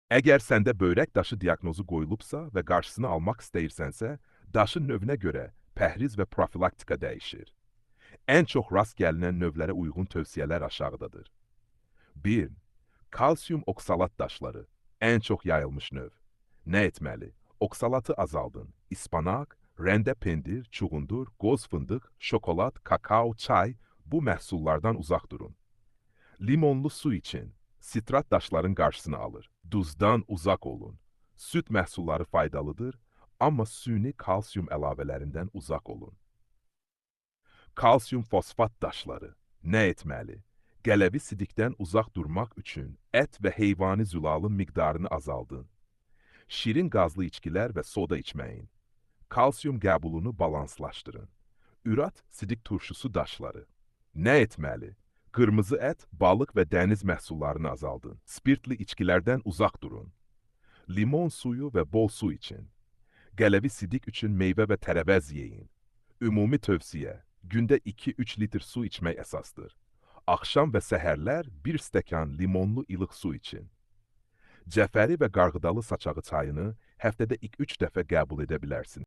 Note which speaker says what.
Speaker 1: Əgər səndə börək daşı diaqnozu qoyulubsa və qarşısını almaq istəyirsənsə, daşın növünə görə pəhriz və profilaktika dəyişir. Ən çox rast gəlinən növlərə uyğun tövsiyələr aşağıdadır. 1. Kalsium oksalat daşları. Ən çox yayılmış növ. Nə etməli? Oksalatı azaldın. İspanaq, rəndə pendir, çuğundur, qoz fındıq, şokolad, kakao, çay bu məhsullardan uzaq durun. Limonlu su için sitrat daşların qarşısını alır. Duzdan uzaq olun. Süd məhsulları faydalıdır, amma süni kalsium əlavələrindən uzaq olun. Kalsium fosfat daşları. Nə etməli? Qələvi sidikdən uzaq durmaq üçün ət və heyvani zülalın miqdarını azaldın. Şirin qazlı içkilər və soda içməyin. Kalsium qəbulunu balanslaşdırın. Ürat sidik turşusu daşları. Nə etməli? Qırmızı ət, balıq və dəniz məhsullarını azaldın. Spirtli içkilərdən uzaq durun. Limon suyu və bol su için. Qələvi sidik üçün meyvə və tərəvəz yeyin. Ümumi tövsiyə, gündə 2-3 litr su içmək əsasdır. Axşam və səhərlər 1 stəkan limonlu ilıq su için. Cəfəri və qarğıdalı saçağı çayını həftədə 2-3 dəfə qəbul edə bilərsin.